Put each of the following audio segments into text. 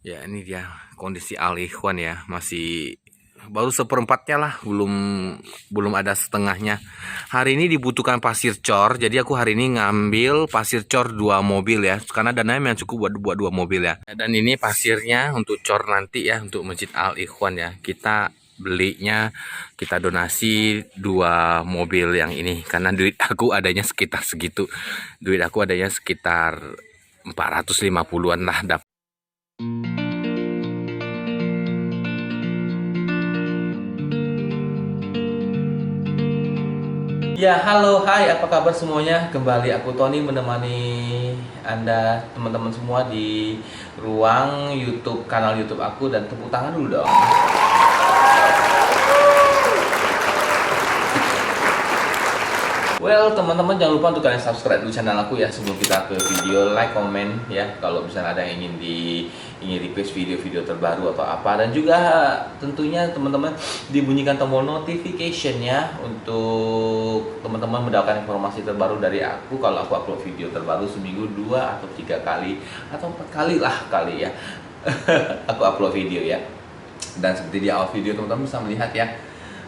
Ya ini dia kondisi Al Ikhwan ya, masih baru seperempatnya lah, belum ada setengahnya. Hari ini dibutuhkan pasir cor, jadi aku hari ini ngambil pasir cor 2 mobil ya, karena dananya memang cukup buat 2 mobil ya. Dan ini pasirnya untuk cor nanti ya, untuk Masjid Al Ikhwan ya. Kita belinya, kita donasi 2 mobil yang ini, karena duit aku adanya sekitar segitu. Duit aku adanya sekitar 450-an lah. Ya, halo, hai, apa kabar semuanya? Kembali aku Tony menemani Anda, teman-teman semua di ruang YouTube, kanal YouTube aku, dan tepuk tangan dulu dong. Well, teman-teman jangan lupa untuk kalian subscribe dulu channel aku ya sebelum kita ke video, like, komen ya kalau misalnya ada yang ingin request video-video terbaru atau apa, dan juga tentunya teman-teman dibunyikan tombol notification ya untuk teman-teman mendapatkan informasi terbaru dari aku kalau aku upload video terbaru seminggu 2 atau 3 kali atau 4 kali lah kali ya. Aku upload video ya. Dan seperti di awal video teman-teman bisa melihat ya,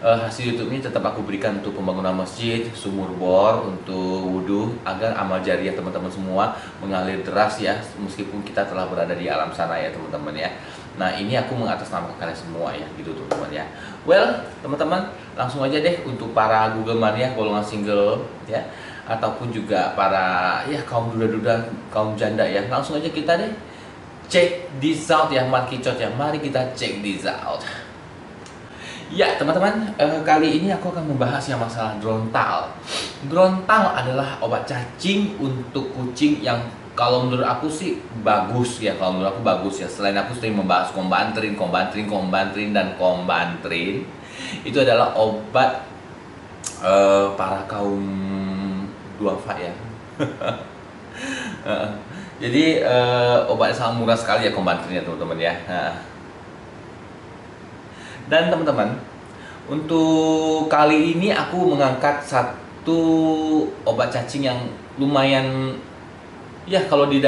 hasil YouTube ini tetap aku berikan untuk pembangunan masjid, sumur bor, untuk wudhu, agar amal jariah teman-teman semua mengalir deras ya, meskipun kita telah berada di alam sana ya teman-teman ya. Nah ini aku mengatasnamakan kalian semua ya, gitu teman-teman ya. Well teman-teman, langsung aja deh untuk para Google Mania golongan single ya, ataupun juga para ya kaum duda-duda, kaum janda ya, langsung aja kita deh check this out ya, markicot ya. Mari kita check this out. Ya teman-teman, kali ini aku akan membahas yang masalah Drontal. Drontal adalah obat cacing untuk kucing yang kalau menurut aku sih bagus ya. Kalau menurut aku bagus ya. Selain aku sering membahas kombantrin dan kombantrin, itu adalah obat para kaum duafa ya. Jadi obatnya sangat murah sekali ya kombantrin ya teman-teman ya. Dan teman-teman, untuk kali ini aku mengangkat satu obat cacing yang lumayan ya, kalau di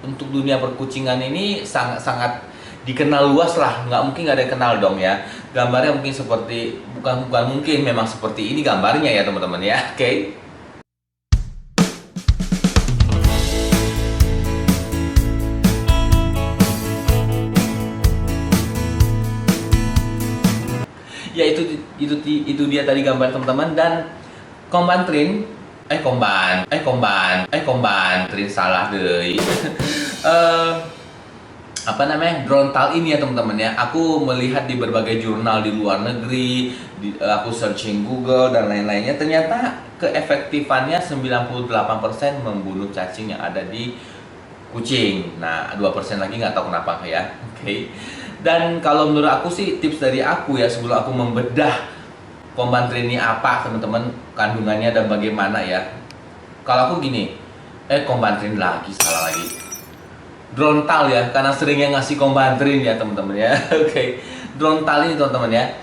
untuk dunia perkucingan ini sangat dikenal luas lah. Nggak ada yang kenal dong ya. Gambarnya mungkin seperti, bukan mungkin, memang seperti ini gambarnya ya teman-teman ya. Oke. Ya itu dia tadi gambar teman-teman. Dan kombantrin kombantrin salah deh. Apa namanya, Drontal ini ya teman-teman ya, aku melihat di berbagai jurnal di luar negeri, aku searching Google dan lain-lainnya, ternyata keefektifannya 98% membunuh cacing yang ada di kucing. Nah 2% lagi nggak tahu kenapa ya. Oke. Dan kalau menurut aku sih, tips dari aku ya, sebelum aku membedah kombantrin ini apa teman-teman, kandungannya dan bagaimana ya. Kalau aku gini, kombantrin lagi, salah lagi, Drontal ya, karena seringnya ngasih kombantrin ya teman-teman ya. Oke. Drontal ini teman-teman ya,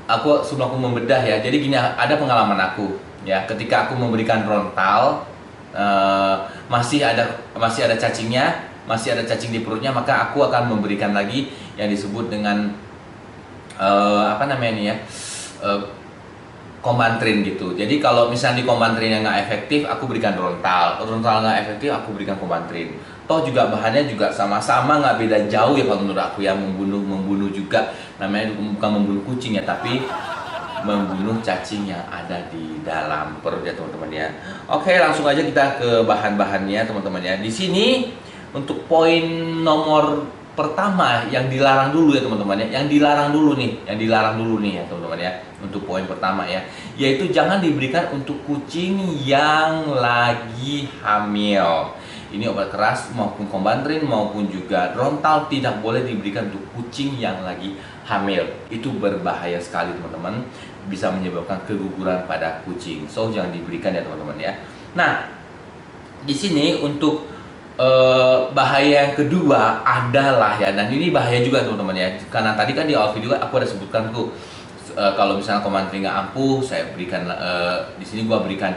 aku sebelum aku membedah ya, jadi gini, ada pengalaman aku ya, ketika aku memberikan Drontal, masih ada cacingnya, masih ada cacing di perutnya, maka aku akan memberikan lagi yang disebut dengan apa namanya ini ya, kombantrin gitu. Jadi kalau misalnya di kombantrin yang nggak efektif, aku berikan Drontal nggak efektif, aku berikan kombantrin. Toh juga bahannya juga sama-sama, nggak beda jauh ya kalau menurut aku ya. Membunuh juga, namanya bukan membunuh kucing ya, tapi membunuh cacing yang ada di dalam perut ya teman-teman ya. Oke, langsung aja kita ke bahan-bahannya teman-teman ya. Di sini untuk poin nomor pertama yang dilarang dulu ya teman-teman ya. Yang dilarang dulu nih ya teman-teman ya. Untuk poin pertama ya, yaitu jangan diberikan untuk kucing yang lagi hamil. Ini obat keras maupun kombantrin maupun juga Drontal tidak boleh diberikan untuk kucing yang lagi hamil. Itu berbahaya sekali teman-teman, bisa menyebabkan keguguran pada kucing. So jangan diberikan ya teman-teman ya. Nah, di sini untuk bahaya yang kedua adalah ya, dan ini bahaya juga teman-teman ya, karena tadi kan di awal video aku ada sebutkan tuh, kalau misalnya kombantrin nggak ampuh, saya berikan di sini gua berikan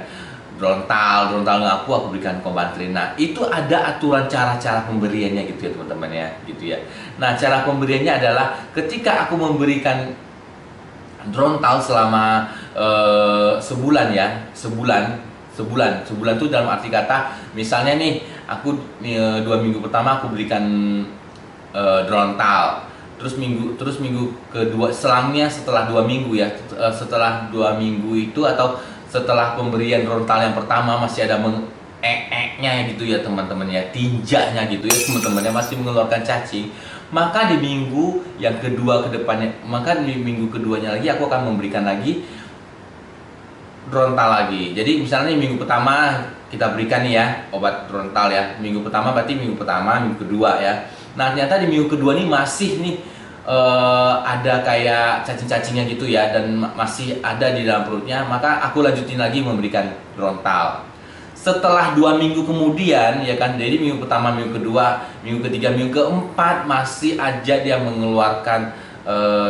Drontal aku berikan Combantrin. Nah, itu ada aturan cara-cara pemberiannya gitu ya teman-teman ya, gitu ya. Nah, cara pemberiannya adalah ketika aku memberikan Drontal selama sebulan ya, sebulan itu dalam arti kata, misalnya nih aku 2 minggu pertama aku berikan Drontal, terus minggu kedua selangnya setelah 2 minggu ya, setelah 2 minggu itu atau setelah pemberian Drontal yang pertama masih ada nya gitu ya teman-teman ya, tinjaknya gitu ya teman-teman ya, masih mengeluarkan cacing, maka di minggu yang kedua ke depannya, maka di minggu keduanya lagi aku akan memberikan lagi Drontal lagi. Jadi misalnya minggu pertama kita berikan nih ya obat Drontal ya, minggu pertama berarti minggu pertama, minggu kedua ya. Nah ternyata di minggu kedua nih masih nih ada kayak cacing-cacingnya gitu ya, dan masih ada di dalam perutnya, maka aku lanjutin lagi memberikan Drontal. Setelah 2 minggu kemudian ya kan, jadi minggu pertama, minggu kedua, minggu ketiga, minggu keempat masih aja dia mengeluarkan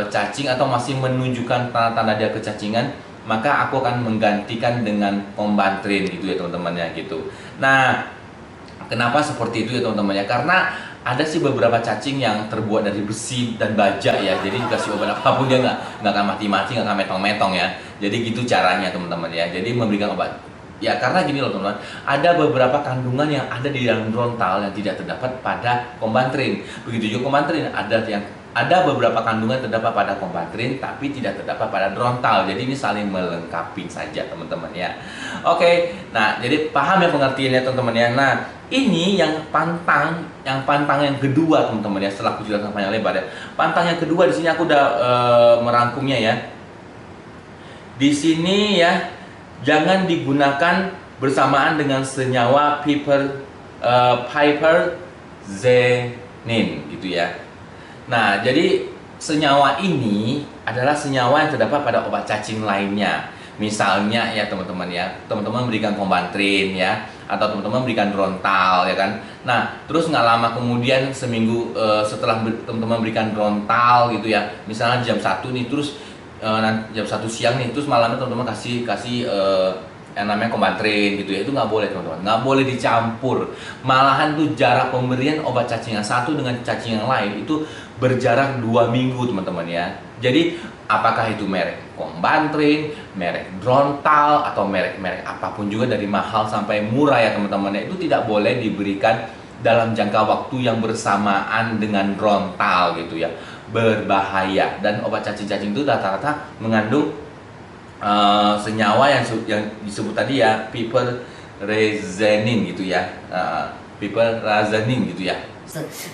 cacing atau masih menunjukkan tanda-tanda dia kecacingan, maka aku akan menggantikan dengan Combantrin gitu ya teman-teman ya gitu. Nah, kenapa seperti itu ya teman-teman ya? Karena ada sih beberapa cacing yang terbuat dari besi dan baja ya, jadi dikasih obat apapun dia nggak akan mati-mati, nggak akan metong-metong ya. Jadi gitu caranya teman-teman ya. Jadi memberikan obat ya, karena gini loh teman-teman, ada beberapa kandungan yang ada di dalam Drontal yang tidak terdapat pada Combantrin. Begitu juga Combantrin, ada beberapa kandungan terdapat pada Combantrin tapi tidak terdapat pada Drontal. Jadi ini saling melengkapi saja teman-teman ya. Oke, nah jadi paham ya pengertiannya teman-teman ya. Nah, ini yang pantang yang kedua teman-teman ya, setelah aku jelaskan panjang lebar ya. Pantang yang kedua di sini aku udah merangkumnya ya. Di sini ya, jangan digunakan bersamaan dengan senyawa piperzenin gitu ya. Nah, jadi senyawa ini adalah senyawa yang terdapat pada obat cacing lainnya. Misalnya ya teman-teman ya, teman-teman berikan Combantrin ya, atau teman-teman berikan Drontal ya kan. Nah, terus nggak lama kemudian, seminggu setelah teman-teman berikan Drontal gitu ya, misalnya jam 1 nih, terus jam 1 siang nih, terus malamnya teman-teman kasih yang namanya Combantrin gitu ya. Itu nggak boleh teman-teman, nggak boleh dicampur. Malahan tuh jarak pemberian obat cacing yang satu dengan cacing yang lain itu berjarak 2 minggu teman-teman ya. Jadi apakah itu merek Combantrin, merek Drontal, atau merek-merek apapun juga dari mahal sampai murah ya teman-teman ya, itu tidak boleh diberikan dalam jangka waktu yang bersamaan dengan Drontal gitu ya. Berbahaya. Dan obat cacing-cacing itu rata-rata mengandung senyawa yang disebut tadi ya, piperzenin gitu ya, piperrazenin gitu ya.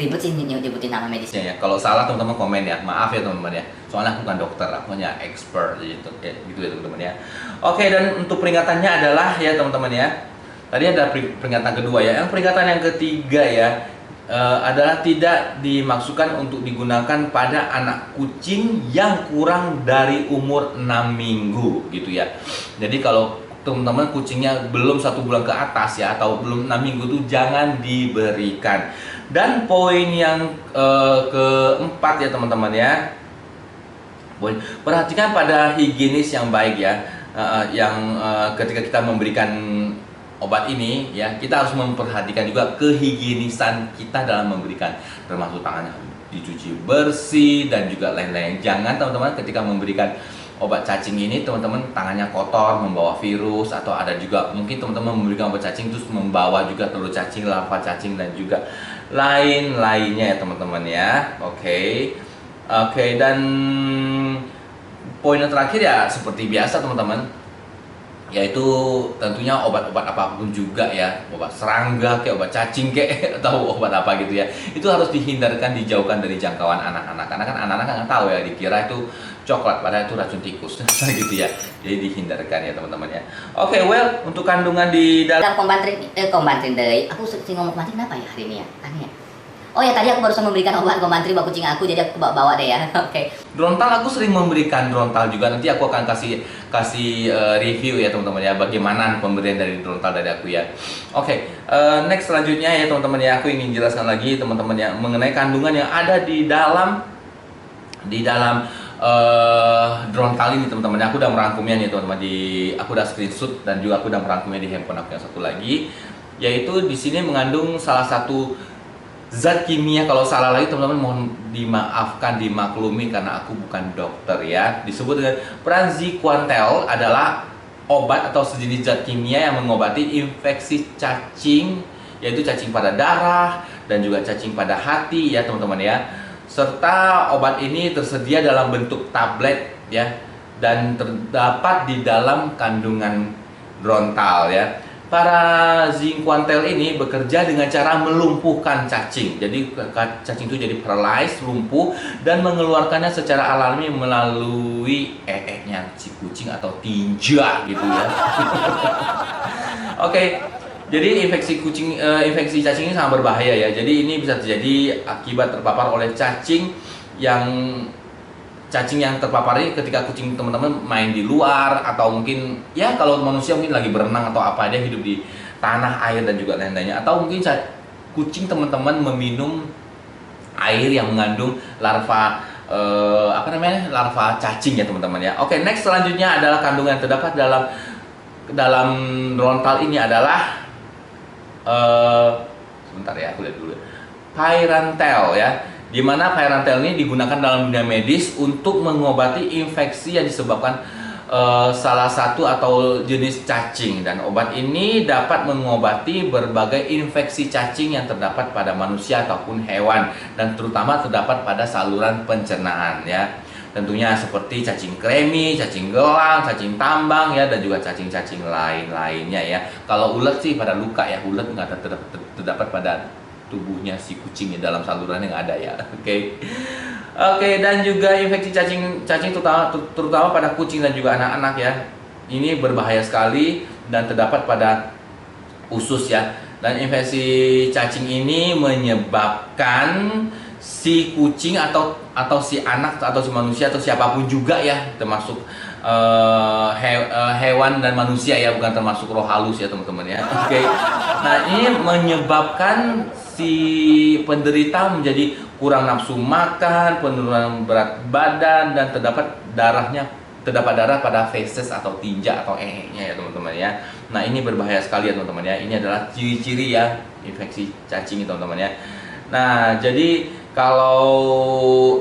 Ribet sih nyebutin nama medisnya ya. Kalau salah teman-teman komen ya, maaf ya teman-teman ya, soalnya aku bukan dokter, aku hanya expert gitu ya teman-teman ya. Oke, dan untuk peringatannya adalah ya teman-teman ya, tadi ada peringatan kedua ya. Yang peringatan yang ketiga ya, adalah tidak dimaksudkan untuk digunakan pada anak kucing yang kurang dari umur 6 minggu gitu ya. Jadi kalau teman-teman kucingnya belum 1 bulan ke atas ya, atau belum 6 minggu tuh jangan diberikan. Dan poin yang keempat ya teman-teman ya, perhatikan pada higienis yang baik ya, yang ketika kita memberikan obat ini ya, kita harus memperhatikan juga kehigienisan kita dalam memberikan, termasuk tangannya dicuci bersih dan juga lain-lain. Jangan teman-teman ketika memberikan obat cacing ini teman-teman tangannya kotor, membawa virus, atau ada juga mungkin teman-teman memberikan obat cacing terus membawa juga telur cacing, larva cacing, dan juga lain-lainnya ya teman-teman ya. Oke, dan poin yang terakhir ya seperti biasa teman-teman, yaitu tentunya obat-obat apapun juga ya, obat serangga kayak obat cacing kayak atau obat apa gitu ya, itu harus dihindarkan, dijauhkan dari jangkauan anak-anak, karena kan anak-anak nggak tahu ya, dikira itu coklat padahal itu racun tikus gitu ya. Jadi dihindarkan ya teman-teman ya. Oke, well, untuk kandungan di dalam Combantrin deh, aku sering ngomong Combantrin kenapa ya hari ini ya, aneh ya. Oh ya, tadi aku barusan memberikan obat Combantrin buat kucing aku, jadi aku bawa deh ya. Oke. Drontal aku sering memberikan Drontal juga, nanti aku akan kasih review ya teman-teman ya, bagaimana pemberian dari Drontal dari aku ya. Oke, next selanjutnya ya teman-teman ya, aku ingin jelaskan lagi teman-teman ya mengenai kandungan yang ada di dalam Drontal ini teman-teman. Aku udah merangkumnya nih teman-teman, aku udah screenshot dan juga aku udah merangkumnya di handphone aku yang satu lagi, yaitu di sini mengandung salah satu zat kimia, kalau salah lagi teman-teman mohon dimaafkan, dimaklumi karena aku bukan dokter ya. Disebut dengan praziquantel, adalah obat atau sejenis zat kimia yang mengobati infeksi cacing, yaitu cacing pada darah dan juga cacing pada hati ya teman-teman ya. Serta obat ini tersedia dalam bentuk tablet ya, dan terdapat di dalam kandungan Drontal ya. Praziquantel ini bekerja dengan cara melumpuhkan cacing. Jadi cacing itu jadi paralyzed, lumpuh, dan mengeluarkannya secara alami melalui nya si kucing atau tinja gitu ya. Oke. Jadi infeksi cacing ini sangat berbahaya ya. Jadi ini bisa terjadi akibat terpapar oleh cacing yang terpapar ini ketika kucing teman-teman main di luar, atau mungkin ya kalau manusia mungkin lagi berenang atau apa, dia hidup di tanah, air dan juga lain-lainnya, atau mungkin kucing teman-teman meminum air yang mengandung larva larva cacing ya teman-teman ya. Oke, next selanjutnya adalah kandungan yang terdapat dalam Drontal ini adalah sebentar ya, aku lihat dulu. Pyrantel ya. Di mana pyrantel ini digunakan dalam dunia medis untuk mengobati infeksi yang disebabkan salah satu atau jenis cacing, dan obat ini dapat mengobati berbagai infeksi cacing yang terdapat pada manusia ataupun hewan, dan terutama terdapat pada saluran pencernaan ya. Tentunya seperti cacing kremi, cacing gelang, cacing tambang ya, dan juga cacing-cacing lainnya ya. Kalau ulat sih pada luka ya, ulat nggak terdapat pada tubuhnya si kucingnya, dalam saluran yang ada ya. Oke, dan juga infeksi cacing terutama pada kucing dan juga anak-anak ya. Ini berbahaya sekali dan terdapat pada usus ya. Dan infeksi cacing ini menyebabkan si kucing atau si anak atau si manusia atau siapapun juga ya, termasuk hewan dan manusia ya, bukan termasuk roh halus ya teman-teman ya. Oke. Nah, ini menyebabkan si penderita menjadi kurang nafsu makan, penurunan berat badan, dan terdapat darah pada feses atau tinja atau nya ya teman-teman ya. Nah, ini berbahaya sekali ya teman-teman ya. Ini adalah ciri-ciri ya infeksi cacing teman-teman ya. Nah, jadi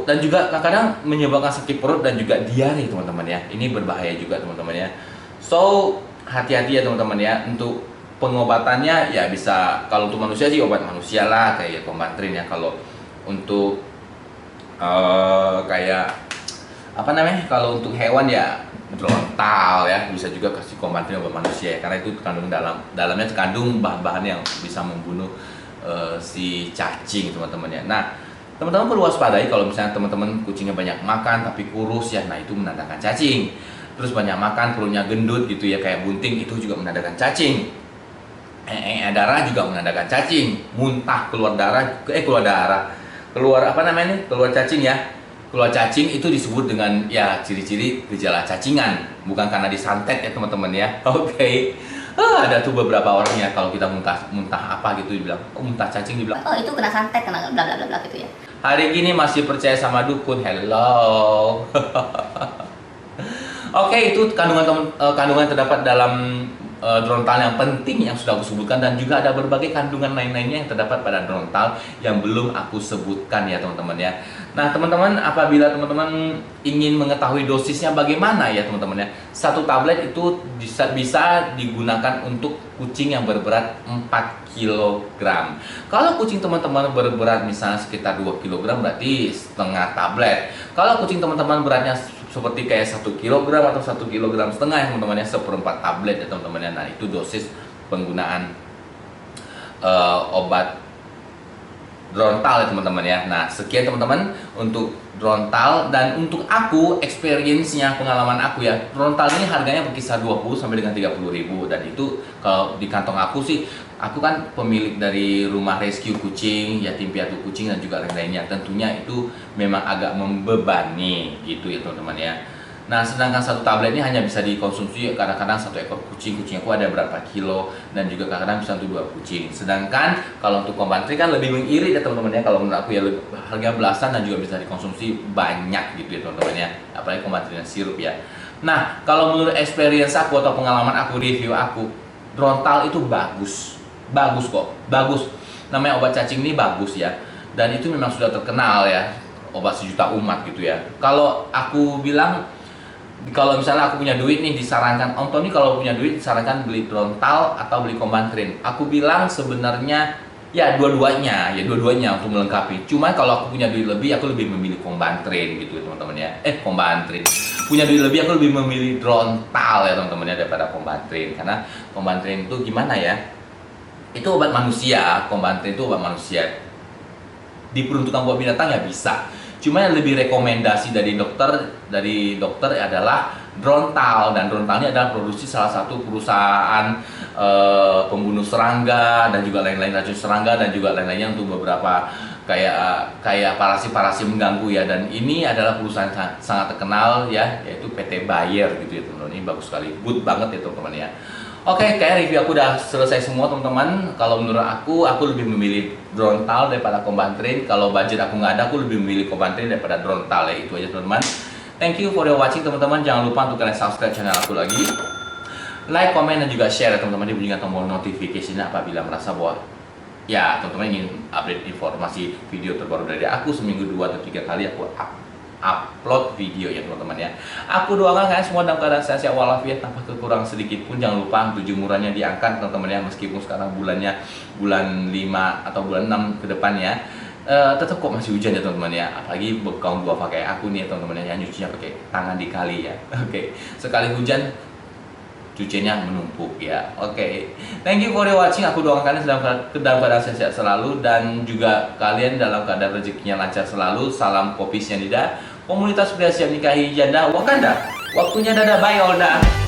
dan juga kadang-kadang menyebabkan sakit perut dan juga diare teman-teman ya. Ini berbahaya juga teman-teman ya. So, hati-hati ya teman-teman ya. Untuk pengobatannya ya bisa, kalau untuk manusia sih obat manusia lah kayak Combantrin ya. Kalau untuk kalau untuk hewan ya Drontal ya, bisa juga kasih Combantrin obat manusia ya, karena itu dalamnya terkandung bahan-bahan yang bisa membunuh si cacing teman-teman ya. Nah, teman-teman perlu waspadai kalau misalnya teman-teman kucingnya banyak makan tapi kurus ya, nah itu menandakan cacing. Terus banyak makan perutnya gendut gitu ya, kayak bunting, itu juga menandakan cacing. Darah juga menandakan cacing. Muntah, keluar cacing ya. Keluar cacing itu disebut dengan ya ciri-ciri gejala cacingan, bukan karena disantet ya teman-teman ya. Oke. Ada tuh beberapa orang ya, kalau kita muntah apa gitu dibilang, muntah cacing, dibilang, oh itu kena santet, kena bla bla bla gitu ya. Hari gini masih percaya sama dukun. Hello. Oke, itu kandungan terdapat dalam Drontal yang penting yang sudah aku sebutkan, dan juga ada berbagai kandungan lain-lainnya yang terdapat pada Drontal yang belum aku sebutkan ya teman-teman ya. Nah teman-teman, apabila teman-teman ingin mengetahui dosisnya bagaimana ya teman-teman ya, satu tablet itu bisa digunakan untuk kucing yang berberat 4 kg. Kalau kucing teman-teman berberat misalnya sekitar 2 kg, berarti setengah tablet. Kalau kucing teman-teman beratnya seperti kayak 1 kg atau 1,5 kg ya teman-teman ya, 1/4 tablet ya teman-teman ya. Nah, itu dosis penggunaan obat Drontal ya teman-teman ya. Nah, sekian teman-teman untuk Drontal, dan untuk aku experience-nya, pengalaman aku ya, Drontal ini harganya berkisar 20 sampai dengan 30.000, dan itu kalau di kantong aku sih, aku kan pemilik dari rumah rescue kucing, yatim piatu kucing dan juga lain-lainnya. Tentunya itu memang agak membebani gitu ya teman-teman ya. Nah, sedangkan satu tablet ini hanya bisa dikonsumsi kadang-kadang satu ekor kucing. Kucing aku ada berapa kilo, dan juga kadang-kadang bisa untuk 2 kucing. Sedangkan kalau untuk Combantril kan lebih mengirit ya teman-teman ya. Kalau menurut aku ya harga belasan dan juga bisa dikonsumsi banyak gitu ya teman-teman ya. Apalagi Combantril sirup ya. Nah, kalau menurut experience aku atau pengalaman aku, review aku, Drontal itu bagus. Bagus kok, bagus. Namanya obat cacing ini bagus ya. Dan itu memang sudah terkenal ya, obat sejuta umat gitu ya. Kalau aku bilang, kalau misalnya aku punya duit nih, disarankan Om Tony kalau punya duit disarankan beli Drontal atau beli Combantril. Aku bilang sebenarnya ya dua-duanya untuk melengkapi. Cuma kalau aku punya duit lebih, aku lebih memilih Combantril gitu ya teman-teman ya. Combantril. Punya duit lebih, aku lebih memilih Drontal ya teman-teman ya daripada Combantril. Karena Combantril itu gimana ya? Itu obat manusia, Combantril itu obat manusia. Diperuntukkan buat binatang ya bisa. Cuma yang lebih rekomendasi dari dokter adalah Drontal, dan Drontal ini adalah produksi salah satu perusahaan pembunuh serangga dan juga lain-lain, racun serangga dan juga lain-lainnya untuk beberapa kayak parasit-parasit mengganggu ya. Dan ini adalah perusahaan sangat terkenal ya, yaitu PT Bayer gitu ya teman-teman. Ini bagus sekali, good banget ya teman-teman ya. Oke, kayak review aku udah selesai semua teman-teman. Kalau menurut aku lebih memilih Drontal daripada Combantril. Kalau budget aku nggak ada, aku lebih memilih Combantril daripada Drontal ya. Itu aja teman-teman. Thank you for your watching teman-teman. Jangan lupa untuk kalian subscribe channel aku lagi. Like, komen, dan juga share ya teman-teman. Dibunyikan tombol notifikasinya apabila merasa bahwa ya teman-teman ingin update informasi video terbaru dari aku. Seminggu 2 atau 3 kali aku upload video ya teman-teman ya. Aku doakan kalian semua dalam keadaan sehat walafiat tanpa kekurangan sedikit pun. Jangan lupa 7 murahnya diangkat teman-teman ya, meskipun sekarang bulannya bulan 5 atau bulan 6 ke depan ya. Tetap kok masih hujan ya teman-teman ya. Apalagi kaum dua pakai aku nih ya teman-teman ya, nyucinya pakai tangan dikali ya. Oke. Sekali hujan cucinya menumpuk ya. Oke. Thank you for watching. Aku doakan kalian dalam keadaan sehat selalu, dan juga kalian dalam keadaan rezekinya lancar selalu. Salam kopi Cyanida, komunitas pria siap nikahi janda Wakanda. Waktunya dadah, bye Olda.